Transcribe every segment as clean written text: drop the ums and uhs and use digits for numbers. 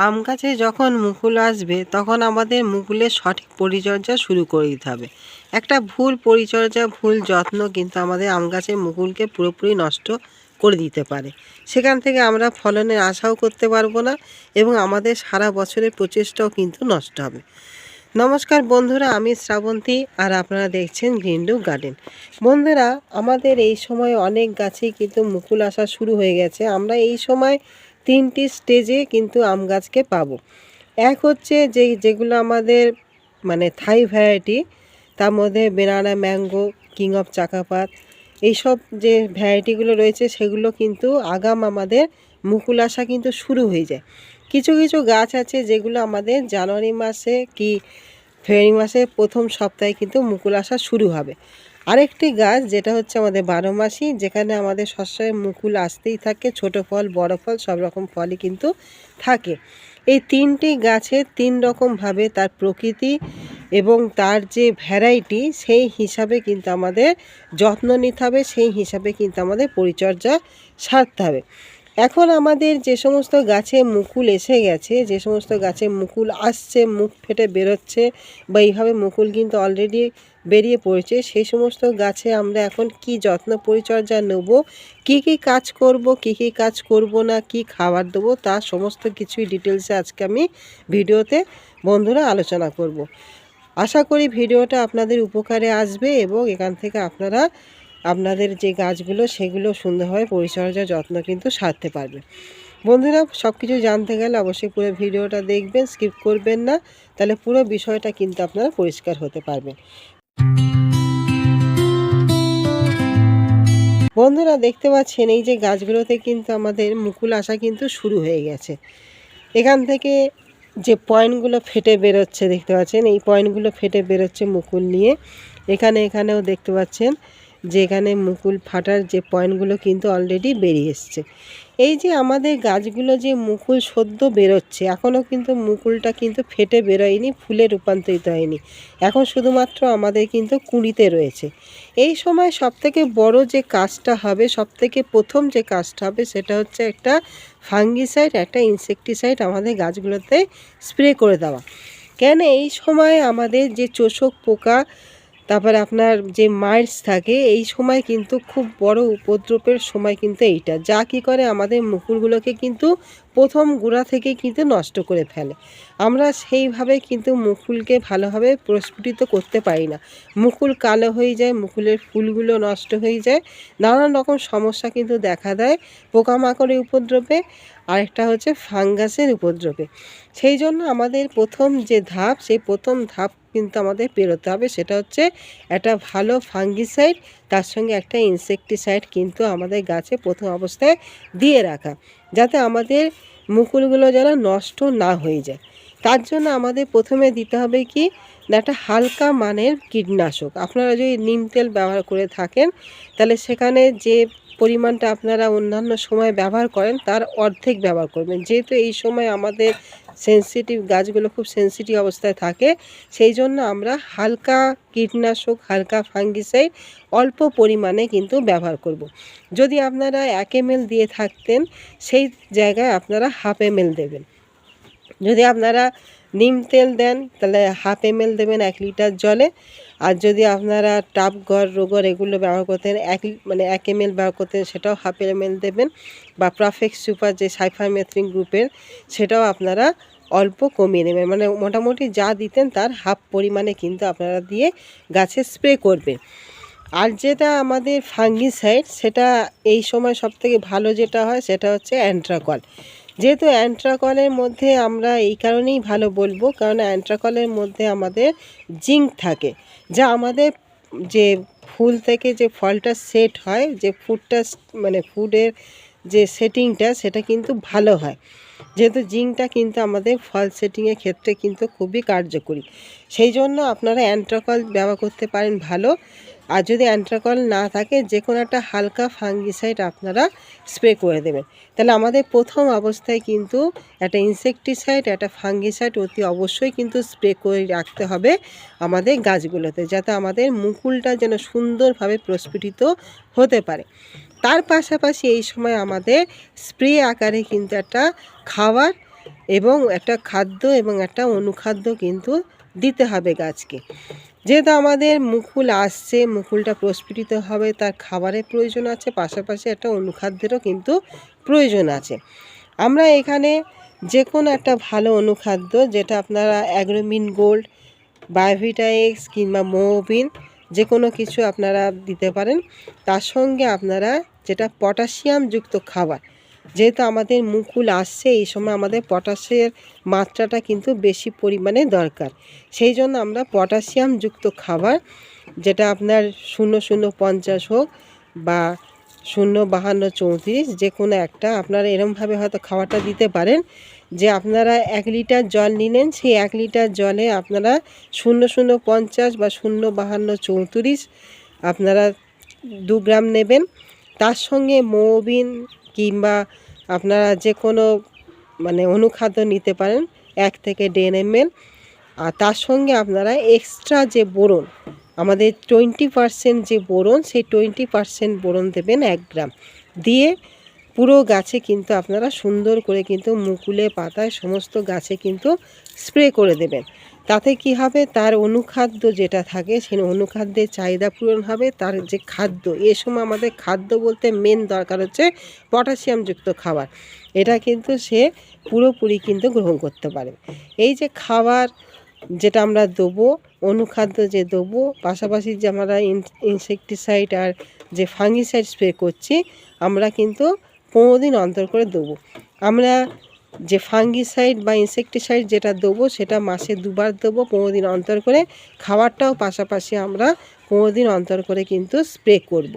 আম গাছে যখন মুকুল আসবে তখন আমাদের মুকুলের সঠিক পরিচর্যা শুরু করে দিতে হবে। একটা ভুল পরিচর্যা, ভুল যত্ন কিন্তু আমাদের আম গাছের মুকুলকে পুরোপুরি নষ্ট করে দিতে পারে। সেখান থেকে আমরা ফলনের আশাও করতে পারবো না এবং আমাদের সারা বছরের প্রচেষ্টাও কিন্তু নষ্ট হবে। নমস্কার বন্ধুরা, আমি শ্রাবন্তী আর আপনারা দেখছেন গ্রিন লুক গার্ডেন। বন্ধুরা, আমাদের এই সময় অনেক গাছেই কিন্তু মুকুল আসা শুরু হয়ে গেছে। আমরা এই সময় তিনটি স্টেজে কিন্তু আম গাছকে পাবো। এক হচ্ছে যেগুলো আমাদের থাই ভ্যারাইটি, তার মধ্যে বেনানা, ম্যাঙ্গো, কিং অফ চাকাপাত, এইসব যে ভ্যারাইটিগুলো রয়েছে সেগুলো কিন্তু আগাম আমাদের মুকুল আসা কিন্তু শুরু হয়ে যায়। কিছু কিছু গাছ আছে যেগুলো আমাদের জানুয়ারি মাসে কি ফেব্রুয়ারি মাসে প্রথম সপ্তাহে কিন্তু মুকুল আসা শুরু হবে। আরেকটি গাছ যেটা হচ্ছে আমাদের 12 মাসি, যেখানে আমাদের সবসময় মুকুল আসতেই থাকে, ছোট ফল বড় ফল সব রকম ফলই কিন্তু থাকে। এই তিনটি গাছের তিন রকমভাবে তার প্রকৃতি এবং তার যে ভ্যারাইটি সেই হিসাবে কিন্তু আমাদের যত্ন নিতে হবে, সেই হিসাবে কিন্তু আমাদের পরিচর্যা সারতে হবে। এখন আমাদের যে সমস্ত গাছে মুকুল এসে গেছে, যে সমস্ত গাছে মুকুল আসছে, মুখ ফেটে বেরোচ্ছে বা এইভাবে মুকুল কিন্তু অলরেডি বেরিয়ে পড়েছে, সেই সমস্ত গাছে আমরা এখন কি যত্ন পরিচর্যা নেব, কি কাজ করব, কি কাজ করব না, কি খাবার দেবো, তার সমস্ত কিছুই ডিটেলসে আজকে আমি ভিডিওতে বন্ধুরা আলোচনা করব। আশা করি ভিডিওটা আপনাদের উপকারে আসবে এবং এখান থেকে আপনারা আপনাদের যে গাছগুলো সেগুলো সুন্দরভাবে পরিচর্যা যত্ন কিন্তু সারতে পারবে। বন্ধুরা, সব কিছু জানতে গেলে অবশ্যই পুরো ভিডিওটা দেখবেন, স্কিপ করবেন না, তাহলে পুরো বিষয়টা কিন্তু আপনারা পরিষ্কার হতে পারবেন। বন্ধুরা, দেখতে পাচ্ছেন এই যে গাছগুলোতে কিন্তু আমাদের মুকুল আসা কিন্তু শুরু হয়ে গেছে। এখান থেকে যে পয়েন্টগুলো ফেটে বেরোচ্ছে দেখতে পাচ্ছেন, এই পয়েন্টগুলো ফেটে বেরোচ্ছে মুকুল নিয়ে। এখানেও দেখতে পাচ্ছেন যে এখানে মুকুল ফাটার যে পয়েন্টগুলো কিন্তু অলরেডি বেরিয়ে এসছে। এই যে আমাদের গাছগুলো যে মুকুল সদ্য বেরোচ্ছে, এখনও কিন্তু মুকুলটা কিন্তু ফেটে বেরোয়নি, ফুলে রূপান্তরিত হয়নি, এখন শুধুমাত্র আমাদের কিন্তু কুঁড়িতে রয়েছে। এই সময় সবথেকে বড় যে কাজটা হবে, সবথেকে প্রথম যে কাজটা হবে, সেটা হচ্ছে একটা ফাঙ্গিসাইড, একটা ইনসেকটিসাইড আমাদের গাছগুলোতে স্প্রে করে দেওয়া। কেন এই সময় আমাদের যে চোষক পোকা, তারপরে আপনার যে মাইটস থাকে, এই সময় কিন্তু খুব বড় উপদ্রবের সময় কিন্তু এইটা, যা কী করে আমাদের মুকুলগুলোকে কিন্তু প্রথম গোড়া থেকে কিন্তু নষ্ট করে ফেলে। আমরা সেইভাবে কিন্তু মুকুলকে ভালোভাবে প্রস্ফুটিত করতে পারি না, মুকুল কালো হয়ে যায়, মুকুলের ফুলগুলো নষ্ট হয়ে যায়, নানান রকম সমস্যা কিন্তু দেখা দেয় পোকামাকড়ের উপদ্রবে, আরেকটা হচ্ছে ফাঙ্গাসের উপদ্রবে। সেই জন্য আমাদের প্রথম যে ধাপ, সেই প্রথম ধাপ কিন্তু আমাদের পেরোতে হবে, সেটা হচ্ছে একটা ভালো ফাঙ্গিসাইড, তার সঙ্গে একটা ইনসেকটিসাইড কিন্তু আমাদের গাছে প্রথম অবস্থায় দিয়ে রাখা, যাতে আমাদের মুকুলগুলো যেন নষ্ট না হয়ে যায়। তার জন্য আমাদের প্রথমে দিতে হবে কি না, একটা হালকা মানের কীটনাশক। আপনারা যদি নিম তেল ব্যবহার করে থাকেন, তাহলে সেখানে যে পরিমাণটা আপনারা অন্যান্য সময় ব্যবহার করেন তার অর্ধেক ব্যবহার করবেন, যেহেতু এই সময় আমাদের সেন্সিটিভ গাছগুলো খুব সেন্সিটিভ অবস্থায় থাকে, সেই জন্য আমরা হালকা কীটনাশক, হালকা ফাঙ্গিসাইড অল্প পরিমাণে কিন্তু ব্যবহার করব। যদি আপনারা 1 ml দিয়ে থাকতেন, সেই জায়গায় আপনারা 1/2 ml দেবেন। যদি আপনারা নিম তেল দেন তাহলে 1/2 ml দেবেন 1 লিটার জলে। আর যদি আপনারা টাবগড়, রোগর এগুলো ব্যবহার করতেন, 1 ml ব্যবহার করতেন, সেটাও 1/2 ml দেবেন। বা প্রাফেক্স সুপার যে সাইফারমেথ্রিন গ্রুপের, সেটাও আপনারা অল্প কমিয়ে নেবেন, মোটামুটি যা দিতেন তার হাফ পরিমাণে কিন্তু আপনারা দিয়ে গাছে স্প্রে করবেন। আর যেটা আমাদের ফাঙ্গিসাইড, সেটা এই সময় সবথেকে ভালো যেটা হয় সেটা হচ্ছে অ্যান্ট্রাকল। যেহেতু অ্যান্ট্রাকলের মধ্যে আমরা এই কারণেই ভালো বলবো, কারণ অ্যান্ট্রাকলের মধ্যে আমাদের জিঙ্ক থাকে, যা আমাদের যে ফুল থেকে যে ফলটা সেট হয়, যে ফুডের যে সেটিংটা, সেটা কিন্তু ভালো হয়। যেহেতু জিঙ্কটা কিন্তু আমাদের ফল সেটিংয়ের ক্ষেত্রে কিন্তু খুবই কার্যকরী, সেই জন্য আপনারা অ্যান্ট্রাকল ব্যবহার করতে পারেন ভালো। আর যদি অ্যান্ট্রাকল না থাকে, যে কোনো একটা হালকা ফাঙ্গিসাইড আপনারা স্প্রে করে দেবেন। তাহলে আমাদের প্রথম অবস্থায় কিন্তু একটা ইনসেকটিসাইড, একটা ফাঙ্গিসাইড অতি অবশ্যই কিন্তু স্প্রে করে রাখতে হবে আমাদের গাছগুলোতে, যাতে আমাদের মুকুলটা যেন সুন্দরভাবে প্রস্ফুটিত হতে পারে। তার পাশাপাশি এই সময় আমাদের স্প্রে আকারে কিন্তু একটা খাবার এবং একটা খাদ্য এবং একটা অনুখাদ্য কিন্তু দিতে হবে গাছকে। যেহেতু আমাদের মুকুল আসছে, মুকুলটা প্রস্ফুটিত হবে, তার খাবারের প্রয়োজন আছে, পাশাপাশি একটা অনুখাদ্যেরও কিন্তু প্রয়োজন আছে। আমরা এখানে যে কোনো একটা ভালো অনুখাদ্য, যেটা আপনারা অ্যাগ্রোমিন গোল্ড, বায়োভিটা এক্স কিংবা মোবিন, যে কোনো কিছু আপনারা দিতে পারেন। তার সঙ্গে আপনারা যেটা পটাশিয়ামযুক্ত খাবার, যেহেতু আমাদের মুকুল আসছে, এই সময় আমাদের পটাশের মাত্রাটা কিন্তু বেশি পরিমাণে দরকার। সেই জন্য আমরা পটাশিয়ামযুক্ত খাবার, যেটা আপনার 0050 হোক বা 05234, যে কোনো একটা আপনারা এরমভাবে হয়তো খাবারটা দিতে পারেন যে আপনারা 1 লিটার জল নিলেন, সেই 1 লিটার জলে আপনারা 0050 বা 05234 আপনারা 2 গ্রাম নেবেন। তার সঙ্গে মোবিন কিংবা আপনারা যে কোনো অনুখাদ্য নিতে পারেন 1 থেকে 1.5 ml। আর তার সঙ্গে আপনারা এক্সট্রা যে বোরন, আমাদের 20% যে বোরন, সেই 20% বোরন দেবেন 1 গ্রাম দিয়ে পুরো গাছে কিন্তু আপনারা সুন্দর করে কিন্তু মুকুলে পাতায় সমস্ত গাছে কিন্তু স্প্রে করে দেবেন। তাতে কি হবে, তার অনুখাদ্য যেটা থাকে সেই অনুখাদ্যের চাহিদা পূরণ হবে। তার যে খাদ্য, এ সময় আমাদের খাদ্য বলতে মেন দরকার হচ্ছে পটাশিয়ামযুক্ত খাবার। এটা কিন্তু সে পুরোপুরি কিন্তু গ্রহণ করতে পারে। এই যে খাবার যেটা আমরা দেবো, অনুখাদ্য যে দেবো, পাশাপাশি যে আমরা ইনসেকটিসাইড আর যে ফাঙ্গিসাইড স্প্রে করছি, আমরা কিন্তু 15 দিন অন্তর করে দেবো। আমরা যে ফাঙ্গিসাইড বা ইনসেকটিসাইড যেটা দেবো সেটা মাসে 2 বার দেবো, 15 দিন অন্তর করে। খাবারটাও পাশাপাশি আমরা 15 দিন অন্তর করে কিন্তু স্প্রে করব।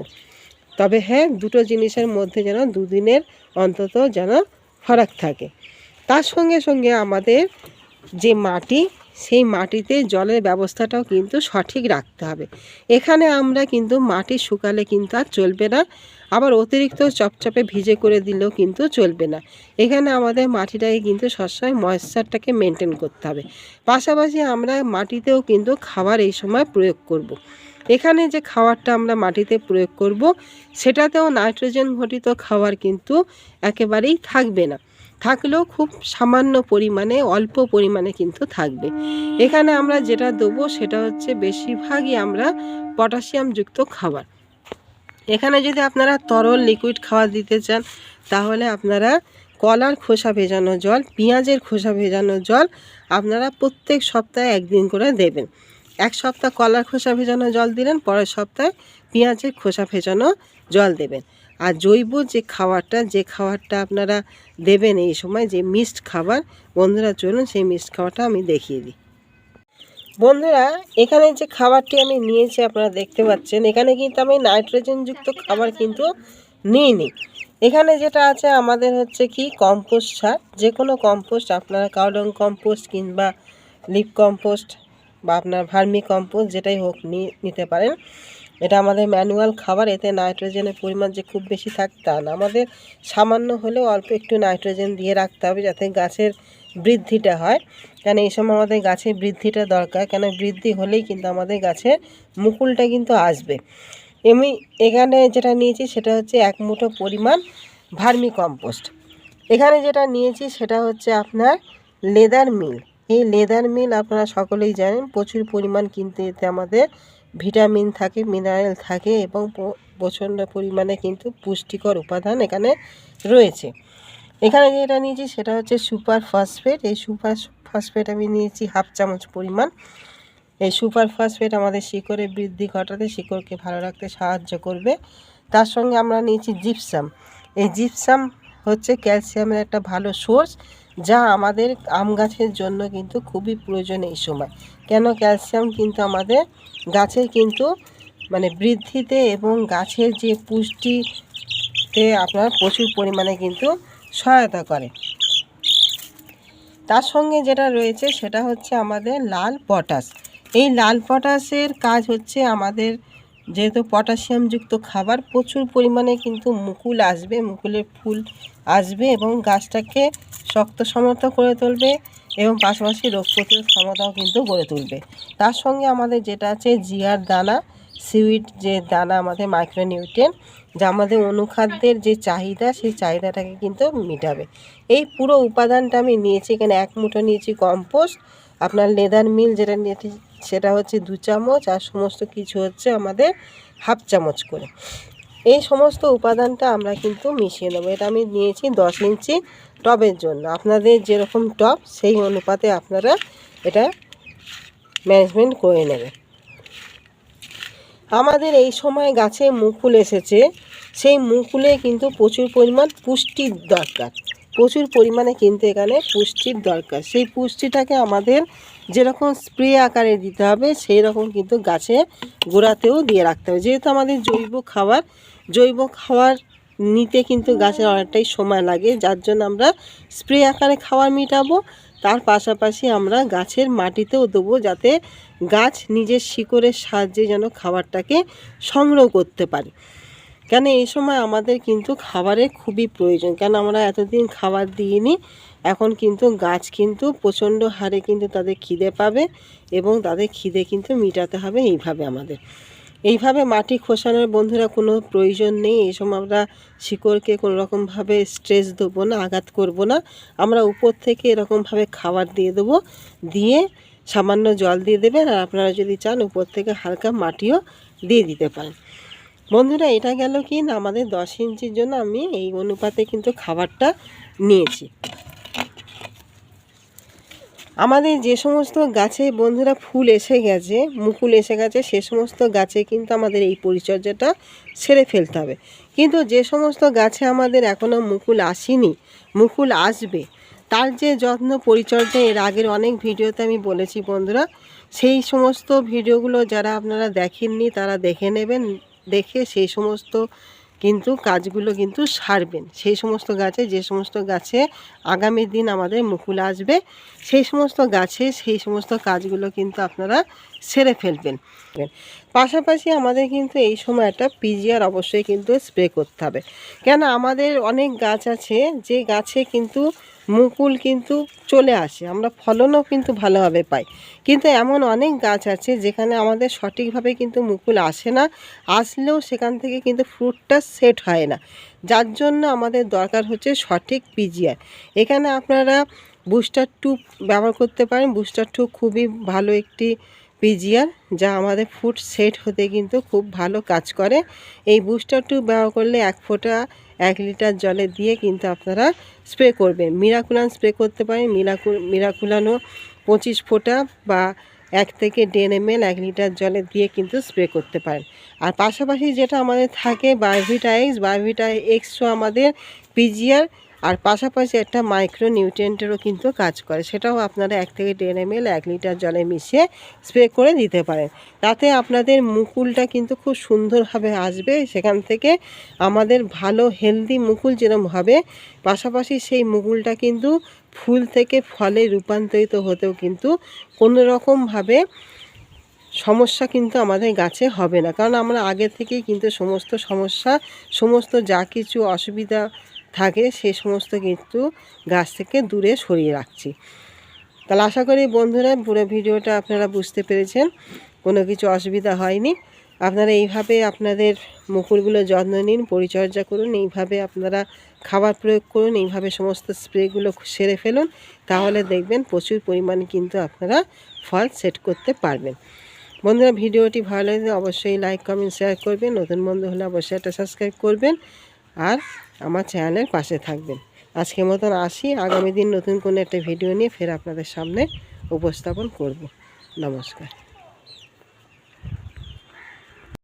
তবে হ্যাঁ, দুটো জিনিসের মধ্যে যেন 2 দিনের অন্তত যেন ফারাক থাকে। তার সঙ্গে সঙ্গে আমাদের যে মাটি, সেই মাটিতে জলের ব্যবস্থাটাও কিন্তু সঠিক রাখতে হবে। এখানে আমরা কিন্তু মাটি শুকালে কিন্তু আর চলবে না, আবার অতিরিক্ত চপচপে ভিজে করে দিলেও কিন্তু চলবে না। এখানে আমাদের মাটিটাকে কিন্তু সবসময় ময়েশ্চারটাকে মেনটেন করতে হবে। পাশাপাশি আমরা মাটিতেও কিন্তু খাবার এই সময় প্রয়োগ করব। এখানে যে খাবারটা আমরা মাটিতে প্রয়োগ করব, সেটাতেও নাইট্রোজেন ঘটিত খাবার কিন্তু একেবারেই থাকবে না, থাকলেও খুব সামান্য পরিমাণে, অল্প পরিমাণে কিন্তু থাকবে। এখানে আমরা যেটা দেবো সেটা হচ্ছে বেশিরভাগই আমরা পটাশিয়ামযুক্ত খাবার। এখানে যদি আপনারা তরল লিকুইড খাবার দিতে চান, তাহলে আপনারা কলার খোসা ভেজানো জল, পেঁয়াজের খোসা ভেজানো জল আপনারা প্রত্যেক সপ্তাহে 1 দিন করে দেবেন। 1 সপ্তাহ কলার খোসা ভেজানো জল দিলেন, পরের সপ্তাহে পেঁয়াজের খোসা ভেজানো জল দেবেন। আর জৈব যে খাবারটা আপনারা দেবেন এই সময়, যে মিক্সড খাবার, বন্ধুরা চলুন সেই মিক্সড খাবারটা আমি দেখিয়ে দিই। বন্ধুরা, এখানে যে খাবারটি আমি নিয়েছি আপনারা দেখতে পাচ্ছেন, এখানে কিন্তু আমি নাইট্রোজেনযুক্ত খাবার কিন্তু নিইনি। এখানে যেটা আছে আমাদের হচ্ছে কি কম্পোস্ট সার, যে কোনো কম্পোস্ট আপনারা কাউডং কম্পোস্ট কিংবা লিপ কম্পোস্ট বা আপনার ভার্মি কম্পোস্ট যেটাই হোক নিতে পারেন। এটা আমাদের ম্যানুয়াল খাবার, এতে নাইট্রোজেনের পরিমাণ যে খুব বেশি থাকে তা না, আমাদের সামান্য হলেও অল্প একটু নাইট্রোজেন দিয়ে রাখতে হবে যাতে গাছের বৃদ্ধিটা হয়। কেন এই সময় আমাদের গাছের বৃদ্ধিটা দরকার, কেন বৃদ্ধি হলেই কিন্তু আমাদের গাছের মুকুলটা কিন্তু আসবে। এখানে যেটা নিয়েছি সেটা হচ্ছে 1 মুঠো পরিমাণ ভার্মি কম্পোস্ট। এখানে যেটা নিয়েছি সেটা হচ্ছে আপনার লেদার মিল। এই লেদার মিল আপনারা সকলেই জানেন, প্রচুর পরিমাণ কিন্তু এতে আমাদের ভিটামিন থাকে, মিনারেল থাকে এবং প্রচণ্ড পরিমাণে কিন্তু পুষ্টিকর উপাদান এখানে রয়েছে। এখানে যেটা নিয়েছি সেটা হচ্ছে সুপার ফসফেট। এই সুপার ফসফেট আমি নিয়েছি 1/2 চামচ পরিমাণ। এই সুপার ফসফেট আমাদের শিকড়ে বৃদ্ধি ঘটাতে, শিকড়কে ভালো রাখতে সাহায্য করবে। তার সঙ্গে আমরা নিয়েছি জিপসাম। এই জিপসাম হচ্ছে ক্যালসিয়ামের একটা ভালো সোর্স, যা আমাদের আম গাছের জন্য কিন্তু খুবই প্রয়োজন এই সময়। কেন, ক্যালসিয়াম কিন্তু আমাদের গাছের কিন্তু বৃদ্ধিতে এবং গাছের যে পুষ্টিতে আপনার প্রচুর পরিমাণে কিন্তু সহায়তা করে। তার সঙ্গে যেটা রয়েছে সেটা হচ্ছে আমাদের লাল পটাশ। এই লাল পটাশের কাজ হচ্ছে আমাদের, যেহেতু পটাশিয়ামযুক্ত খাবার, প্রচুর পরিমাণে কিন্তু মুকুল আসবে, মুকুলের ফুল আসবে এবং গাছটাকে শক্ত সমর্থ করে তুলবে এবং পাশাপাশি রোগ প্রতিরোধ ক্ষমতাও কিন্তু গড়ে তুলবে। তার সঙ্গে আমাদের যেটা আছে জিয়ার দানা, সিউইড যে দানা আমাদের মাইক্রোনিউট্রিয়েন্ট, যা আমাদের অনুখাদ্যের যে চাহিদা সেই চাহিদাটাকে কিন্তু মেটাবে। এই পুরো উপাদানটা আমি নিয়েছি। এখানে 1 মুঠো নিয়েছি কম্পোস্ট, আপনার লেদার মিল যেটা নিয়েছি সেটা হচ্ছে 2 চামচ, আর সমস্ত কিছু হচ্ছে আমাদের 1/2 চামচ করে। এই সমস্ত উপাদানটা আমরা কিন্তু মিশিয়ে নেবো। এটা আমি নিয়েছি 10 ইঞ্চি টবের জন্য। আপনাদের যেরকম টব সেই অনুপাতে আপনারা এটা ম্যানেজমেন্ট করে নেবেন। আমাদের এই সময় গাছে মুকুল এসেছে, সেই মুকুলে কিন্তু প্রচুর পরিমাণ পুষ্টির দরকার, প্রচুর পরিমাণে কিন্তু এখানে পুষ্টির দরকার। সেই পুষ্টিটাকে আমাদের যেরকম স্প্রে আকারে দিতে হবে সেই রকম কিন্তু গাছে গোড়াতেও দিয়ে রাখতে হবে। যেহেতু আমাদের জৈব খাবার নিতে কিন্তু গাছের অনেকটাই সময় লাগে, যার জন্য আমরা স্প্রে আকারে খাবার মেটাবো। তার পাশাপাশি আমরা গাছের মাটিতেও দেবো, যাতে গাছ নিজের শিকড়ের সাহায্যে যেন খাবারটাকে সংগ্রহ করতে পারে। কেন এই সময় আমাদের কিন্তু খাবারের খুবই প্রয়োজন, কেন আমরা এতদিন খাবার দিইনি। এখন কিন্তু গাছ কিন্তু প্রচণ্ড হারে কিন্তু তাদের খিদে পাবে, এবং তাদের খিদে কিন্তু মেটাতে হবে এইভাবে মাটি খোসানোর বন্ধুরা কোনো প্রয়োজন নেই। এই সময় আমরা শিকড়কে কোনো রকমভাবে স্ট্রেস দেবো না, আঘাত করব না। আমরা উপর থেকে এরকমভাবে খাবার দিয়ে দেবো, দিয়ে সামান্য জল দিয়ে দেবেন। আর আপনারা যদি চান উপর থেকে হালকা মাটিও দিয়ে দিতে পারেন। বন্ধুরা, এটা গেল কি না আমাদের 10 ইঞ্চির জন্য আমি এই অনুপাতে কিন্তু খাবারটা নিয়েছি। আমাদের যে সমস্ত গাছে বন্ধুরা ফুল এসে গেছে, মুকুল এসে গেছে, সে সমস্ত গাছে কিন্তু আমাদের এই পরিচর্যাটা সেরে ফেলতে হবে। কিন্তু যে সমস্ত গাছে আমাদের এখনও মুকুল আসেনি, মুকুল আসবে, তার যে যত্ন পরিচর্যা এর আগের অনেক ভিডিওতে আমি বলেছি বন্ধুরা। সেই সমস্ত ভিডিওগুলো যারা আপনারা দেখেননি তারা দেখে নেবেন, দেখে সেই সমস্ত কিন্তু কাজগুলো কিন্তু সারবেন। সেই সমস্ত গাছে, যে সমস্ত গাছে আগামী দিন আমাদের মুকুল আসবে, সেই সমস্ত কাজগুলো কিন্তু আপনারা সেরে ফেলবেন। পাশাপাশি আমাদের কিন্তু এই সময়টা পিজিআর অবশ্যই কিন্তু স্প্রে করতে হবে। কেন আমাদের অনেক গাছ আছে যে গাছে কিন্তু মুকুল কিন্তু চলে আসে, আমরা ফলনও কিন্তু ভালোভাবে পাই। কিন্তু এমন অনেক গাছ আছে যেখানে আমাদের সঠিকভাবে কিন্তু মুকুল আসে না, আসলেও সেখান থেকে কিন্তু ফ্রুটটা সেট হয় না। যার জন্য আমাদের দরকার হচ্ছে সঠিক পিজিআর। এখানে আপনারা বুস্টার 2 ব্যবহার করতে পারেন। বুস্টার 2 খুবই ভালো একটি পিজিআর, যা আমাদের ফুড সেট হতে কিন্তু খুব ভালো কাজ করে। এই বুস্টার 2 ব্যবহার করলে 1 ফোঁটা 1 লিটার জলে দিয়ে কিন্তু আপনারা স্প্রে করবেন। মিরাকুলান স্প্রে করতে পারেন, মিরাকুলানও 25 ফোঁটা বা 1 থেকে 1.5 ml 1 লিটার জলে দিয়ে কিন্তু স্প্রে করতে পারেন। আর পাশাপাশি যেটা আমাদের থাকে বায়োভিটা এক্সও আমাদের পিজিআর, আর পাশাপাশি একটা মাইক্রোনিউট্রিয়েন্টেরও কিন্তু কাজ করে, সেটাও আপনারা 1 থেকে 1.5 ml 1 লিটার জলে মিশিয়ে স্প্রে করে দিতে পারেন। তাতে আপনাদের মুকুলটা কিন্তু খুব সুন্দরভাবে আসবে। সেখান থেকে আমাদের ভালো হেলদি মুকুল যেরকম হবে, পাশাপাশি সেই মুকুলটা কিন্তু ফুল থেকে ফলে রূপান্তরিত হতেও কিন্তু কোনো রকমভাবে সমস্যা কিন্তু আমাদের গাছে হবে না। কারণ আমরা আগে থেকেই কিন্তু সমস্ত যা কিছু অসুবিধা থাকে সেই সমস্ত কিন্তু গাছ থেকে দূরে সরিয়ে রাখছি। তাহলে আশা করি বন্ধুরা পুরো ভিডিওটা আপনারা বুঝতে পেরেছেন, কোনো কিছু অসুবিধা হয়নি। আপনারা এইভাবে আপনাদের মুকুলগুলো যত্ন নিন, পরিচর্যা করুন, এইভাবে আপনারা খাবার প্রয়োগ করুন, এইভাবে সমস্ত স্প্রেগুলো সেরে ফেলুন, তাহলে দেখবেন প্রচুর পরিমাণে কিন্তু আপনারা ফল সেট করতে পারবেন। বন্ধুরা, ভিডিওটি ভালো লাগলে অবশ্যই লাইক কমেন্ট শেয়ার করবেন, নতুন বন্ধু হলে অবশ্যই একটা সাবস্ক্রাইব করবেন, আর আমার চ্যানেলের পাশে থাকবেন। আজকের মতন আসি, আগামী দিন নতুন কোনো একটা ভিডিও নিয়ে ফের আপনাদের সামনে উপস্থাপন করব। নমস্কার।